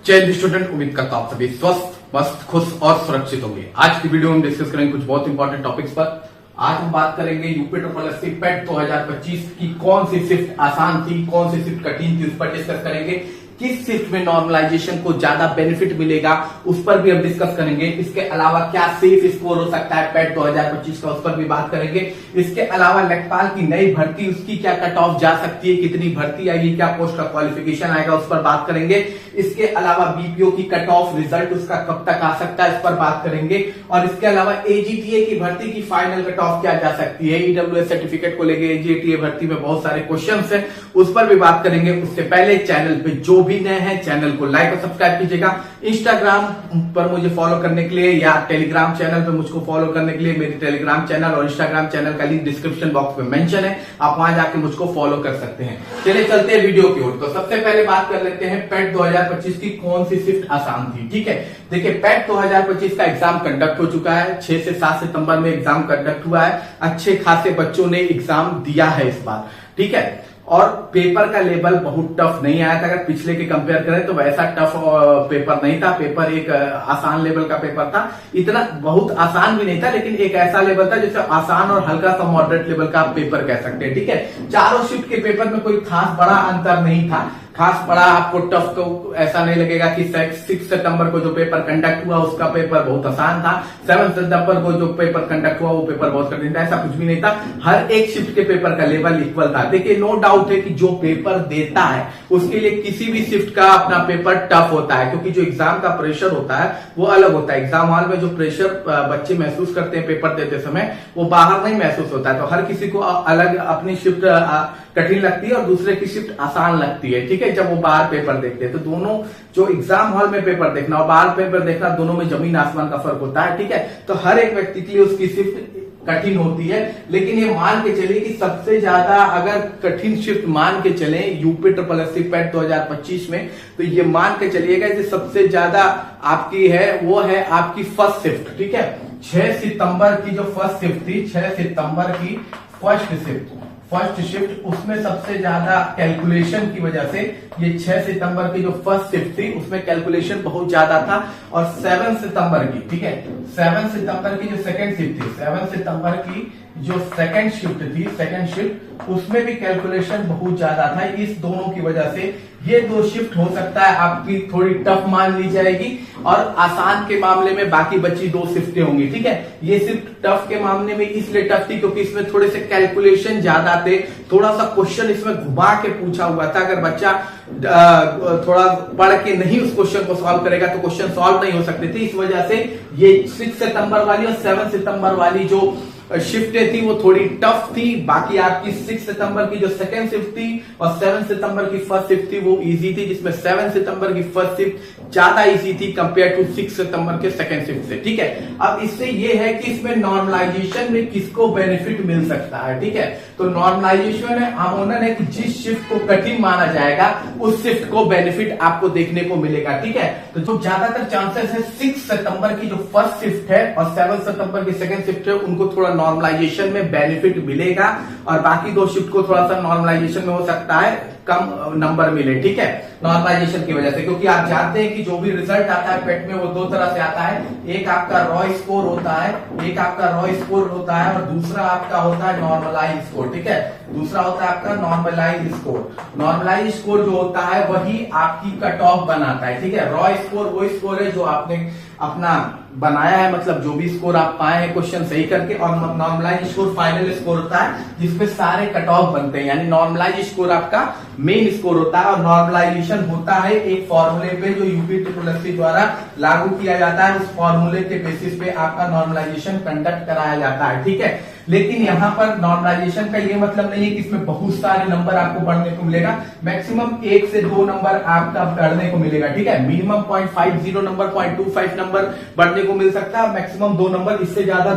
जय स्टूडेंट, उम्मीद करता हूं आप सभी स्वस्थ मस्त खुश और सुरक्षित होंगे। आज की वीडियो में डिस्कस करेंगे कुछ बहुत इंपॉर्टेंट टॉपिक्स पर। आज हम बात करेंगे यूपी ट्रिपल पेट 2025 की कौन सी शिफ्ट आसान थी, कौन सी शिफ्ट कठिन थी, उस पर डिस्कस करेंगे। किस शिफ्ट में नॉर्मलाइजेशन को ज्यादा बेनिफिट मिलेगा उस पर भी हम डिस्कस करेंगे। इसके अलावा क्या सेफ स्कोर हो सकता है पेट 2025 का, उस पर भी बात करेंगे। इसके अलावा लेखपाल की नई भर्ती, उसकी क्या कट ऑफ जा सकती है, कितनी भर्ती आएगी, क्या पोस्ट का क्वालिफिकेशन आएगा, उस पर बात करेंगे। इसके अलावा बीपीओ की कट ऑफ रिजल्ट उसका कब तक आ सकता है, इस पर बात करेंगे। और इसके अलावा एजीटीए की भर्ती की फाइनल कट ऑफ क्या जा सकती है, ईडब्ल्यूएस सर्टिफिकेट को लेकर एजीटीए भर्ती में बहुत सारे क्वेश्चन है, उस पर भी बात करेंगे। उससे पहले चैनल पे जो भी नए हैं चैनल को लाइक और सब्सक्राइब कीजिएगा। इंस्टाग्राम पर मुझे फॉलो करने के लिए या टेलीग्राम चैनल पर मुझको फॉलो करने के लिए मेरी टेलीग्राम चैनल और इंस्टाग्राम चैनल का लिंक डिस्क्रिप्शन बॉक्स में मेंशन है, आप वहां जाके मुझको फॉलो कर सकते हैं। चलिए चलते हैं वीडियो की ओर। तो सबसे पहले बात कर लेते हैं पेट 2025 की कौन सी शिफ्ट आसान थी। ठीक है, देखिए पेट 2025 का एग्जाम कंडक्ट हो चुका है। 6 से 7 सितंबर में एग्जाम कंडक्ट हुआ है। अच्छे खासे बच्चों ने एग्जाम दिया है इस बार। ठीक है, और पेपर का लेवल बहुत टफ नहीं आया था। अगर पिछले के कंपेयर करें तो वैसा टफ पेपर नहीं था। पेपर एक आसान लेवल का पेपर था, इतना बहुत आसान भी नहीं था, लेकिन एक ऐसा लेवल था जिससे आसान और हल्का सा मॉडरेट लेवल का आप पेपर कह सकते हैं। ठीक है, चारों शिफ्ट के पेपर में कोई खास बड़ा अंतर नहीं था। खास बड़ा आपको टफ तो ऐसा नहीं लगेगा कि 6 सितंबर को जो पेपर कंडक्ट हुआ उसका पेपर बहुत आसान था, 7 सितंबर को जो पेपर कंडक्ट हुआ वो पेपर बहुत कठिन था, ऐसा कुछ भी नहीं था। हर एक शिफ्ट के पेपर का लेवल इक्वल था। देखिए नो डाउट है कि जो पेपर देता है उसके लिए किसी भी शिफ्ट का अपना पेपर टफ होता है, क्योंकि जो एग्जाम का प्रेशर होता है वो अलग होता है। एग्जाम हॉल में जो प्रेशर बच्चे महसूस करते हैं पेपर देते समय वो बाहर नहीं महसूस होता है। तो हर किसी को अलग अपनी शिफ्ट कठिन लगती है और दूसरे की शिफ्ट आसान लगती है। ठीक है, जब वो बाहर पेपर देखते हैं तो दोनों जो एग्जाम हॉल में पेपर देखना और बाहर पेपर देखना दोनों में जमीन आसमान का फर्क होता है। ठीक है, तो हर एक व्यक्ति के लिए उसकी शिफ्ट कठिन होती है, लेकिन ये मान के चलिए कि सबसे ज्यादा अगर कठिन शिफ्ट मान के चले यूपी ट्रिपल पेट 2025 में, तो ये मान के चलिएगा कि सबसे ज्यादा आपकी है वो है आपकी फर्स्ट शिफ्ट। ठीक है, 6 सितंबर की जो फर्स्ट शिफ्ट थी, 6 सितंबर की फर्स्ट शिफ्ट उसमें सबसे ज्यादा कैलकुलेशन की वजह से ये 6 सितंबर की जो फर्स्ट शिफ्ट थी उसमें कैलकुलेशन बहुत ज्यादा था। और 7 सितंबर की, ठीक है, 7 सितंबर की जो सेकंड शिफ्ट थी, 7 सितंबर की जो सेकंड शिफ्ट थी, सेकंड शिफ्ट उसमें भी कैलकुलेशन बहुत ज्यादा था। इस दोनों की वजह से ये दो शिफ्ट हो सकता है आपकी थोड़ी टफ मान ली जाएगी और आसान के मामले में बाकी बची 2 शिफ्टें होंगी। ठीक है, ये शिफ्ट टफ के मामले में इसलिए टफ थी क्योंकि इसमें थोड़े से कैलकुलेशन ज्यादा थे, थोड़ा सा क्वेश्चन इसमें घुमा के पूछा हुआ था। अगर बच्चा थोड़ा पढ़ के नहीं उस क्वेश्चन को सॉल्व करेगा तो क्वेश्चन सॉल्व नहीं हो सकते थे। इस वजह से ये 6 सितंबर वाली और 7 सितंबर वाली जो शिफ्टें थी वो थोड़ी टफ थी। बाकी आपकी 6 सितंबर की जो सेकंड शिफ्ट थी और 7 सितंबर की फर्स्ट शिफ्ट थी वो इजी थी, जिसमें 7 सितंबर की फर्स्ट शिफ्ट ज्यादा इजी थी कंपेयर टू 6 सितंबर के सेकंड शिफ्ट से। ठीक है, अब इससे ये है कि इसमें नॉर्मलाइजेशन में किसको बेनिफिट मिल सकता है। ठीक है, तो नॉर्मलाइजेशन में अमूमन है कि जिस शिफ्ट को कठिन माना जाएगा उस शिफ्ट को बेनिफिट आपको देखने को मिलेगा। ठीक है, तो जो ज्यादातर चांसेस है 6 सितंबर की जो फर्स्ट शिफ्ट है और 7 सितंबर की सेकंड शिफ्ट है उनको थोड़ा नॉर्मलाइजेशन में बेनिफिट मिलेगा और बाकी 2 शिफ्ट को थोड़ा सा नॉर्मलाइजेशन में हो सकता है कम नंबर मिले। ठीक है, नॉर्मलाइजेशन की वजह से, क्योंकि आप जानते हैं कि जो भी रिजल्ट आता है पेट में वो 2 तरह से आता है। एक आपका रॉ स्कोर होता है, एक आपका रॉ स्कोर होता है और दूसरा आपका होता है नॉर्मलाइज स्कोर। ठीक है, दूसरा होता है आपका नॉर्मलाइज स्कोर। नॉर्मलाइज स्कोर जो होता है वही आपकी कट ऑफ बनाता है। ठीक है, रॉ स्कोर वो स्कोर है जो आपने अपना बनाया है, मतलब जो भी स्कोर आप पाए हैं क्वेश्चन सही करके, और नॉर्मलाइज स्कोर फाइनल स्कोर होता है जिसपे सारे कट ऑफ बनते हैं। यानी नॉर्मलाइज स्कोर आपका मेन स्कोर होता है और नॉर्मलाइजेशन होता है एक फॉर्मूले पे जो यूपी ट्रिपल द्वारा लागू किया जाता है। उस फॉर्मूले के बेसिस पे आपका नॉर्मलाइजेशन कंडक्ट कराया जाता है। ठीक है, लेकिन यहाँ पर नॉर्मलाइजेशन का ये मतलब नहीं है कि इसमें बहुत सारे नंबर आपको बढ़ने को मिलेगा। मैक्सिमम 1 से 2 नंबर आपका बढ़ने को मिलेगा। ठीक है, मिनिमम 0.50 नंबर, 0.25 नंबर बढ़ने को मिल सकता है, मैक्सिमम 2 नंबर, इससे ज्यादा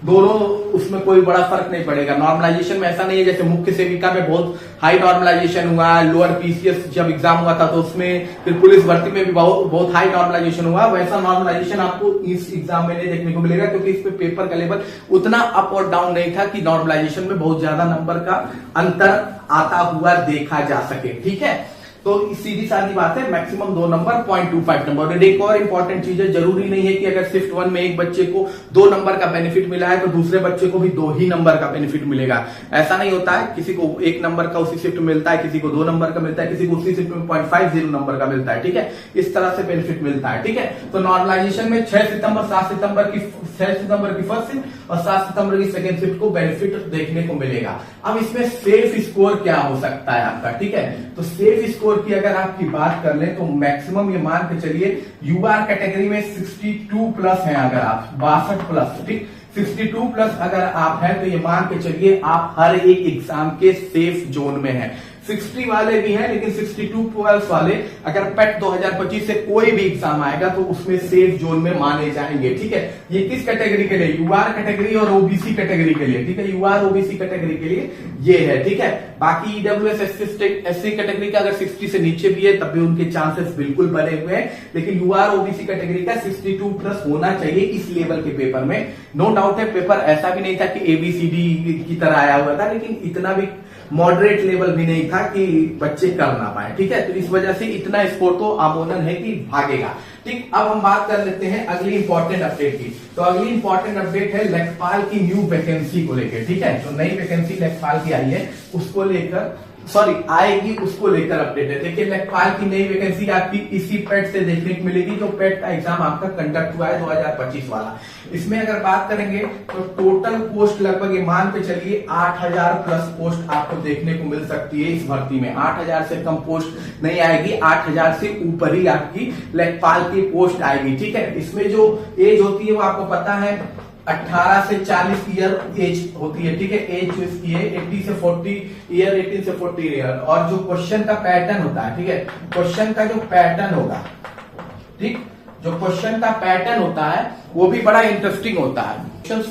दोनों उसमें कोई बड़ा फर्क नहीं पड़ेगा। नॉर्मलाइजेशन में ऐसा नहीं है जैसे मुख्य सेविका में बहुत हाई नॉर्मलाइजेशन हुआ, लोअर पीसीएस जब एग्जाम हुआ था तो उसमें, फिर पुलिस भर्ती में भी बहुत हाई नॉर्मलाइजेशन हुआ, वैसा नॉर्मलाइजेशन आपको इस एग्जाम में नहीं देखने को मिलेगा क्योंकि इस पे पेपर का लेवल उतना अप और डाउन नहीं था कि नॉर्मलाइजेशन में बहुत ज्यादा नंबर का अंतर आता हुआ देखा जा सके। ठीक है, तो सीधी सादी बात है, मैक्सिमम 2 नंबर 0.25 नंबर। और एक और इंपॉर्टेंट चीज है, जरूरी नहीं है कि अगर शिफ्ट 1 में एक बच्चे को 2 नंबर का बेनिफिट मिला है तो दूसरे बच्चे को भी 2 ही नंबर का बेनिफिट मिलेगा। ऐसा नहीं होता है, किसी को 1 नंबर का उसी शिफ्ट में मिलता है, किसी को 2 नंबर का मिलता है, किसी को उसी शिफ्ट में 0.50 नंबर का मिलता है। ठीक है, इस तरह से बेनिफिट मिलता है। ठीक है, तो नॉर्मलाइजेशन में 6 सितंबर 7 सितंबर की फर्स्ट शिफ्ट और 7 सितंबर की सेकंड शिफ्ट को बेनिफिट देखने को मिलेगा। अब इसमें सेफ स्कोर क्या हो सकता है आपका? ठीक है, तो सेफ स्कोर की अगर आपकी बात कर लें तो मैक्सिमम ये मान के चलिए यूआर कैटेगरी में 62 प्लस है, अगर आप 62 प्लस, ठीक 62 प्लस अगर आप हैं तो ये मान के चलिए आप हर एक एग्जाम के सेफ जोन में हैं। 60 वाले भी हैं, लेकिन 62 प्लस वाले अगर पेट 2025 से कोई भी एग्जाम आएगा तो उसमें सेफ जोन में माने जाएंगे। ठीक है, ये किस कैटेगरी के लिए? यूआर कैटेगरी और ओबीसी कैटेगरी के लिए। ठीक है, यूआर ओबीसी कैटेगरी के लिए ये है। ठीक है, बाकी ईडब्ल्यूएस एससी कैटेगरी का अगर 60 से नीचे भी है तब भी उनके चांसेस बिल्कुल बने हुए हैं, लेकिन यूआर ओबीसी कैटेगरी का 62 प्लस होना चाहिए इस लेवल के पेपर में। नो डाउट है, पेपर ऐसा भी नहीं था कि एबीसीडी की तरह आया हुआ था, लेकिन इतना भी मॉडरेट लेवल भी नहीं था कि बच्चे कर ना पाए। ठीक है, तो इस वजह से इतना स्कोर तो आमोदन है कि भागेगा। ठीक, अब हम बात कर लेते हैं अगली इंपॉर्टेंट अपडेट की। तो अगली इंपॉर्टेंट अपडेट है लेखपाल की न्यू वैकेंसी को लेकर। ठीक है, जो नई वैकेंसी लेखपाल की आई है उसको लेकर आएगी, उसको लेकर अपडेट है। देखिए, लेखपाल की नई वैकेंसी आपकी इसी पेट से देखने को मिलेगी जो पेट का एग्जाम आपका कंडक्ट हुआ है 2025 वाला। इसमें अगर बात करेंगे तो टोटल पोस्ट लगभग मान पे चलिए 8000 प्लस पोस्ट आपको देखने को मिल सकती है इस भर्ती में। 8000 से कम पोस्ट नहीं आएगी, 8000 से ऊपर ही आपकी लेखपाल की पोस्ट आएगी। ठीक है, इसमें जो एज होती है वो आपको पता है 18 से 40 ईयर एज होती है। ठीक है, एज जो इसकी है 80 से 40 ईयर, 18 से 40 ईयर। और जो क्वेश्चन का पैटर्न होता है, ठीक है, क्वेश्चन का जो पैटर्न होगा, ठीक, जो क्वेश्चन का पैटर्न होता है वो भी बड़ा इंटरेस्टिंग होता है।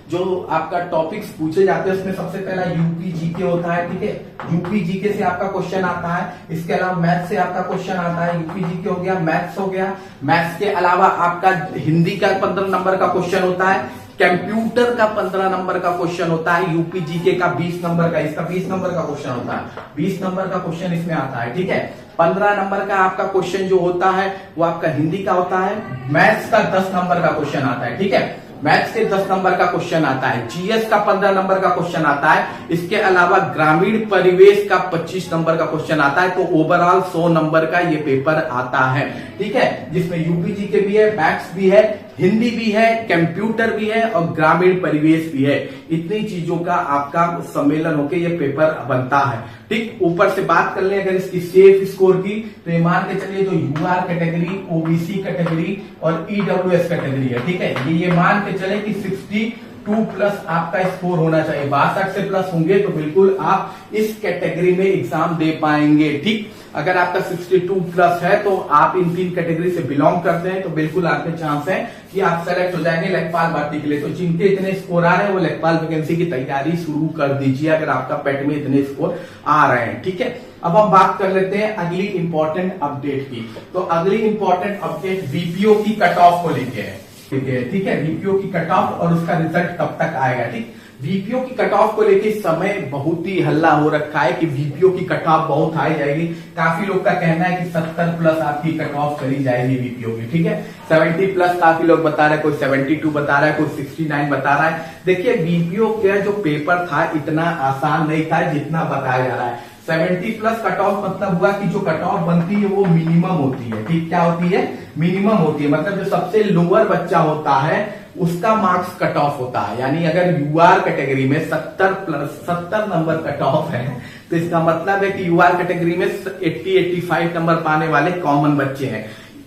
जो आपका टॉपिक्स पूछे जाते हैं उसमें सबसे पहला यूपी जीके होता है। ठीक है, यूपी जीके से आपका क्वेश्चन आता है। इसके अलावा मैथ्स से आपका क्वेश्चन आता है। यूपी जीके हो गया, मैथ्स हो गया। मैथ्स के अलावा आपका हिंदी का 15 नंबर का क्वेश्चन होता है। कंप्यूटर का 15 नंबर का क्वेश्चन होता है। यूपी जीके का 20 नंबर का, इसका 20 नंबर का क्वेश्चन होता है। 20 नंबर का क्वेश्चन इसमें आता है। ठीक है, 15 नंबर का आपका क्वेश्चन जो होता है वो आपका हिंदी का होता है। मैथ्स का 10 नंबर का क्वेश्चन आता है। ठीक है, मैथ्स के 10 नंबर का क्वेश्चन आता है। जीएस का 15 नंबर का क्वेश्चन आता है। इसके अलावा ग्रामीण परिवेश का 25 नंबर का क्वेश्चन आता है। तो ओवरऑल 100 नंबर का ये पेपर आता है। ठीक है, जिसमें यूपी जीके भी है, मैथ्स भी है, हिंदी भी है, कंप्यूटर भी है और ग्रामीण परिवेश भी है। इतनी चीजों का आपका सम्मेलन होकर ये पेपर बनता है। ठीक, ऊपर से बात कर ले अगर इसकी सेफ स्कोर की तो ये मान के चलिए जो यूआर कैटेगरी, ओबीसी कैटेगरी और ईडब्ल्यूएस कैटेगरी है। ठीक है, ये मान के चले कि 62 प्लस आपका स्कोर होना चाहिए। 62 से प्लस होंगे तो बिल्कुल आप इस कैटेगरी में एग्जाम दे पाएंगे। ठीक, अगर आपका 62 प्लस है तो आप इन 3 कैटेगरी से बिलोंग करते हैं तो बिल्कुल आपके चांस है कि आप सेलेक्ट हो जाएंगे लेखपाल भर्ती के लिए। तो जिनके इतने स्कोर आ रहे हैं वो लेखपाल वैकेंसी की तैयारी शुरू कर दीजिए अगर आपका पेट में इतने स्कोर आ रहे हैं। ठीक है, अब हम बात कर लेते हैं अगली इंपॉर्टेंट अपडेट की। तो अगली इंपॉर्टेंट अपडेट बीपीओ की कट ऑफ को लेके है। ठीक है, बीपीओ की कट ऑफ और उसका रिजल्ट कब तक आएगा। ठीक, बीपीओ की कट ऑफ को लेके समय बहुत ही हल्ला हो रखा है कि बीपीओ की कट ऑफ बहुत हाई जाएगी। काफी लोग का कहना है कि 70 प्लस आपकी कट ऑफ करी जाएगी बीपीओ की। ठीक है, 70 प्लस काफी लोग बता रहे हैं, कोई 72 बता रहा है, कोई 69 बता रहा है। देखिए, बीपीओ का जो पेपर था इतना आसान नहीं था जितना बताया जा रहा है। 70 प्लस कट ऑफ मतलब हुआ कि जो कट ऑफ बनती है वो मिनिमम होती है। ठीक, क्या होती है? मिनिमम होती है। मतलब जो सबसे लोअर बच्चा होता है उसका मार्क्स कट ऑफ होता है। यानी अगर यूआर कैटेगरी में 70 नंबर कट ऑफ है तो इसका मतलब है कि यूआर कैटेगरी में 80-85 नंबर पाने वाले कॉमन बच्चे हैं।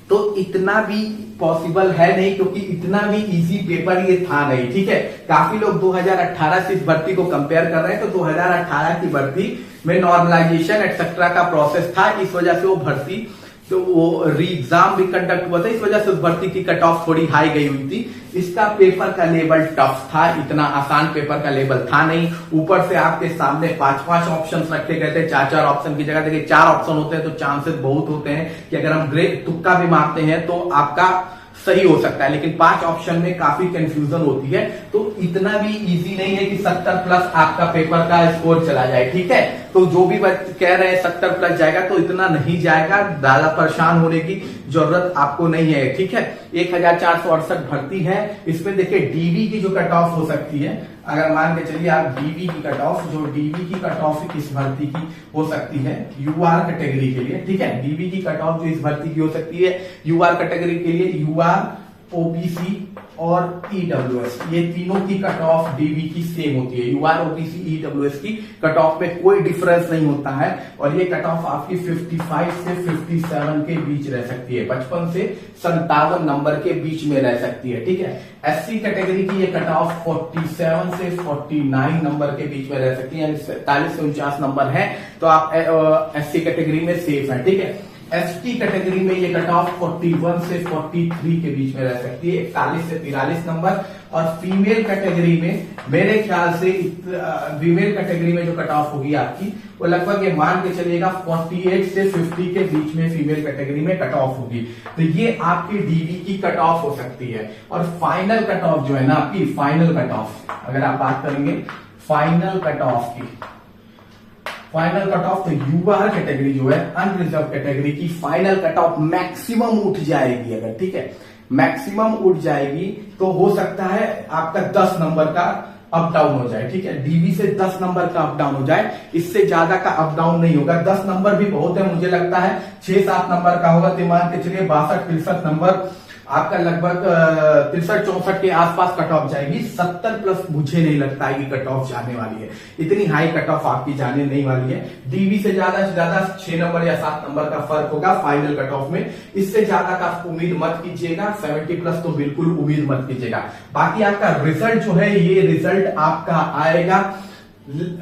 तो इतना भी पॉसिबल है नहीं, क्योंकि इतना भी इजी पेपर ये था नहीं। ठीक है, काफी लोग 2018 से इस भर्ती को कंपेयर कर रहे हैं। तो 2018 की भर्ती में नॉर्मलाइजेशन एक्सेट्रा का प्रोसेस था, इस वजह से वो भर्ती तो वो री एग्जाम भी कंडक्ट हुआ था, इस वजह से उस भर्ती की कट ऑफ थोड़ी हाई गई हुई थी। इसका पेपर का लेवल टफ था, इतना आसान पेपर का लेवल था नहीं। ऊपर से आपके सामने 5-5 ऑप्शन रखे गए थे। 4-4 ऑप्शन की जगह देखिए 4 ऑप्शन होते हैं तो चांसेस बहुत होते हैं कि अगर हम ग्रेड तुक्का भी मारते हैं तो आपका सही हो सकता है, लेकिन 5 ऑप्शन में काफी कंफ्यूजन होती है। तो इतना भी इजी नहीं है कि 70 प्लस आपका पेपर का स्कोर चला जाए। ठीक है, तो जो भी कह रहे हैं 70 प्लस जाएगा, तो इतना नहीं जाएगा, ज्यादा परेशान होने की जरूरत आपको नहीं है। ठीक है, 1468 भर्ती है। इसमें देखिए डीवी की जो कट ऑफ हो सकती है, अगर मान के चलिए आप डीवी की कट ऑफ, जो डीवी की कट ऑफ किस भर्ती की हो सकती है, यूआर कैटेगरी के लिए। ठीक है, डीवी की कट ऑफ जो इस भर्ती की हो सकती है यूआर कैटेगरी के लिए, यूआर, ओबीसी और ईडब्ल्यूएस, ये तीनों की कट ऑफ डीवी की सेम होती है। यूआर, ओबीसी, ईडब्ल्यूएस की कट ऑफ में कोई डिफरेंस नहीं होता है, और ये कट ऑफ आपकी 55 से 57 के बीच रह सकती है, 55 से 57 नंबर के बीच में रह सकती है। ठीक है, एससी कैटेगरी की ये कट ऑफ 47 से 49 नंबर के बीच में रह सकती है, यानी 47 से 49 नंबर है तो आप एससी कैटेगरी में सेफ है। ठीक है, एसटी कैटेगरी में ये कट ऑफ 41 से 43 के बीच में रह सकती है, 41 से 43 नंबर। और फीमेल कैटेगरी में मेरे ख्याल से फीमेल कैटेगरी में जो कट ऑफ होगी आपकी, वो लगभग ये मान के चलिएगा 48 से 50 के बीच में फीमेल कैटेगरी में कट ऑफ होगी। तो ये आपकी डीवी की कट ऑफ हो सकती है। और फाइनल कट ऑफ जो है ना आपकी, फाइनल कट ऑफ अगर आप बात करेंगे फाइनल कट ऑफ की, फाइनल कट ऑफ तो यूआर कैटेगरी जो है अनरिजर्व कैटेगरी की फाइनल कट ऑफ मैक्सिमम उठ जाएगी अगर, ठीक है, मैक्सिमम उठ जाएगी तो हो सकता है आपका 10 नंबर का अप डाउन हो जाए। ठीक है, डीवी से 10 नंबर का अप डाउन हो जाए, इससे ज्यादा का अप डाउन नहीं होगा। 10 नंबर भी बहुत है, मुझे लगता है 6-7 नंबर का होगा, तो मान के चलिए 62-63 नंबर आपका लगभग 63-64 के आसपास कट ऑफ जाएगी। 70 प्लस मुझे नहीं लगता है कि कट ऑफ जाने वाली है, इतनी हाई कट ऑफ आपकी जाने नहीं वाली है। डीवी से ज्यादा 6 नंबर या 7 नंबर का फर्क होगा फाइनल कट ऑफ में, इससे ज्यादा का उम्मीद मत कीजिएगा। 70 प्लस तो बिल्कुल उम्मीद मत कीजिएगा। बाकी आपका रिजल्ट जो है, ये रिजल्ट आपका आएगा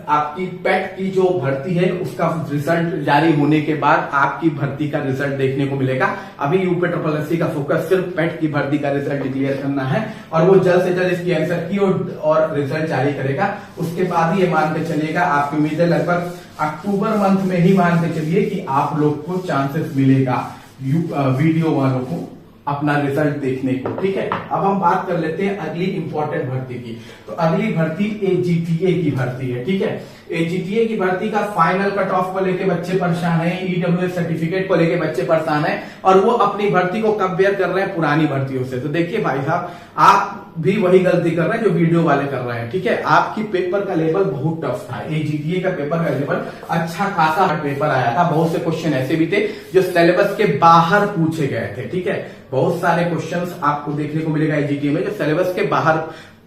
आपकी पेट की जो भर्ती है उसका रिजल्ट जारी होने के बाद आपकी भर्ती का रिजल्ट देखने को मिलेगा। अभी यूपी ट्रिपल एससी का फोकस सिर्फ पेट की भर्ती का रिजल्ट डिक्लेयर करना है, और वो जल्द से जल्द इसकी आंसर की और रिजल्ट जारी करेगा। उसके बाद ही ये मान के चलिएगा, आपकी उम्मीद है लगभग अक्टूबर मंथ में ही मान के चलिए कि आप लोग को चांसेस मिलेगा वीडियो वालों को अपना रिजल्ट देखने को। ठीक है, अब हम बात कर लेते हैं अगली इंपॉर्टेंट भर्ती की। तो अगली भर्ती एजीटीए की भर्ती है। ठीक है, एजीटीए की भर्ती का फाइनल कट ऑफ को लेके बच्चे परेशान हैं, ईडब्ल्यूएस सर्टिफिकेट को लेके बच्चे परेशान हैं, और वो अपनी भर्ती को कंपेयर कर रहे हैं पुरानी भर्तियों से। तो देखिए भाई साहब, आप भी वही गलती कर रहे हैं जो वीडियो वाले कर रहे हैं। ठीक है, आपकी पेपर का लेवल बहुत टफ था, एजीटीए का पेपर का लेवल अच्छा खासा पेपर आया था। बहुत से क्वेश्चन ऐसे भी थे जो सिलेबस के बाहर पूछे गए थे। ठीक है, बहुत सारे क्वेश्चंस आपको देखने को मिलेगा एजीटीए में जो सिलेबस के बाहर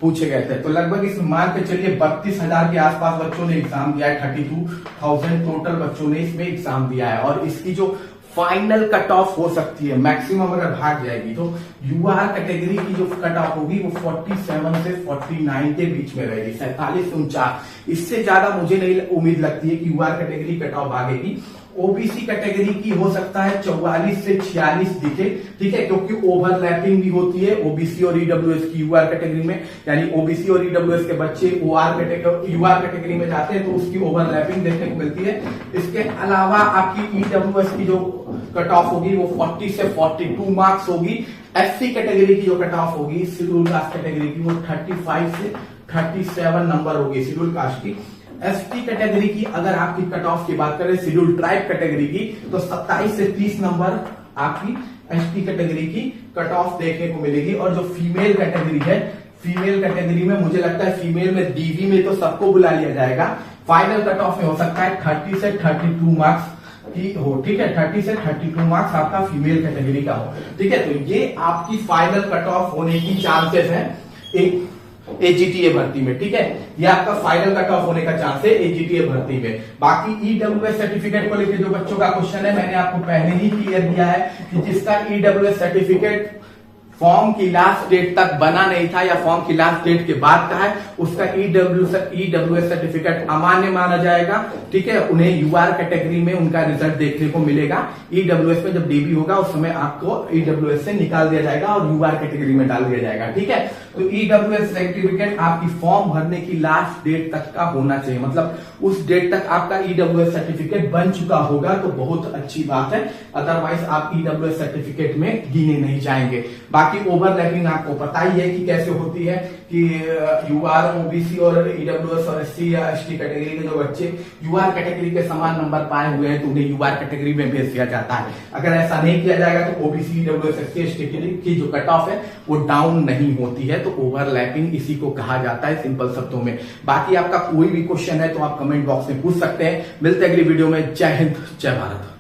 पूछे गए थे। तो लगभग इसमें मान के चलिए 32,000 के आसपास बच्चों ने एग्जाम दिया है, 32,000 टोटल बच्चों ने इसमें एग्जाम दिया है। और इसकी जो फाइनल कट ऑफ हो सकती है, मैक्सिमम अगर भाग जाएगी तो यूआर कैटेगरी की जो कट ऑफ होगी वो 47 से 49 के बीच में रहेगी, 47 से 49। इससे ज्यादा मुझे नहीं उम्मीद लगती है कि यूआर कैटेगरी कट ऑफ भागेगी। ओबीसी कैटेगरी की हो सकता है 44 से 46 दिखे। ठीक है, क्योंकि ओवरलैपिंग भी होती है ओबीसी और ईडब्ल्यूएस की यूआर कैटेगरी में, यानी ओबीसी और ईडब्ल्यूएस के बच्चे यूआर कैटेगरी में जाते हैं तो उसकी ओवरलैपिंग देखने को मिलती है। इसके अलावा आपकी ईडब्ल्यूएस की जो कट ऑफ होगी वो 40 से 42 मार्क्स होगी। एससी कैटेगरी की जो कट ऑफ होगी शेड्यूल कास्ट कैटेगरी की वो 35 से 37 नंबर होगी शेड्यूल कास्ट की। एसटी कैटेगरी की अगर आपकी कट ऑफ की बात करें शेड्यूल ट्राइब कैटेगरी की तो 27 से 30 नंबर आपकी एसटी कैटेगरी की कट ऑफ देखने को मिलेगी। और जो फीमेल कैटेगरी है, फीमेल कैटेगरी में मुझे लगता है फीमेल में डीवी में तो सबको बुला लिया जाएगा। फाइनल कट ऑफ में हो सकता है 30 से 32 मार्क्स की हो। ठीक है, 30 से 32 मार्क्स आपका फीमेल कैटेगरी का हो। ठीक है, तो ये आपकी फाइनल कट ऑफ होने की चांसेस है एक एजीटीए भर्ती में। ठीक है, ये आपका फाइनल कट ऑफ होने का चांस है एजीटीए भर्ती में। बाकी ईडब्ल्यूएस सर्टिफिकेट को लेकर जो बच्चों का क्वेश्चन है, मैंने आपको पहले ही क्लियर किया है कि जिसका ईडब्ल्यूएस सर्टिफिकेट फॉर्म की लास्ट डेट तक बना नहीं था या फॉर्म की लास्ट डेट के बाद का है, उसका ईडब्ल्यूएस सर्टिफिकेट अमान्य माना जाएगा। ठीक है, उन्हें यूआर कैटेगरी में उनका रिजल्ट देखने को मिलेगा। ईडब्ल्यूएस में जब डीबी होगा उस समय आपको ईडब्ल्यूएस से निकाल दिया जाएगा और यूआर कैटेगरी में डाल दिया जाएगा। ठीक है, तो ईडब्ल्यूएस सर्टिफिकेट आपकी फॉर्म भरने की लास्ट डेट तक का होना चाहिए, मतलब उस डेट तक आपका ईडब्ल्यूएस सर्टिफिकेट बन चुका होगा तो बहुत अच्छी बात है, अदरवाइज आप ईडब्ल्यूएस सर्टिफिकेट में गिने नहीं जाएंगे। बाकी बाकी ओवरलैपिंग आपको पता ही है कि कैसे होती है कि यूआर ओबीसी और ईडब्ल्यूएस और एससी या एसटी कैटेगरी के जो बच्चे यूआर कैटेगरी के समान नंबर पाए हुए हैं तो उन्हें यूआर कैटेगरी में भेज दिया जाता है। अगर ऐसा नहीं किया जाएगा तो ओबीसी ईडब्ल्यूएस एससी एसटी की जो कट ऑफ है वो डाउन नहीं होती है। तो ओवरलैपिंग इसी को कहा जाता है सिंपल शब्दों में। बाकी आपका कोई भी क्वेश्चन है तो आप कमेंट बॉक्स में पूछ सकते हैं। मिलते हैं अगली वीडियो में। जय हिंद, जय भारत।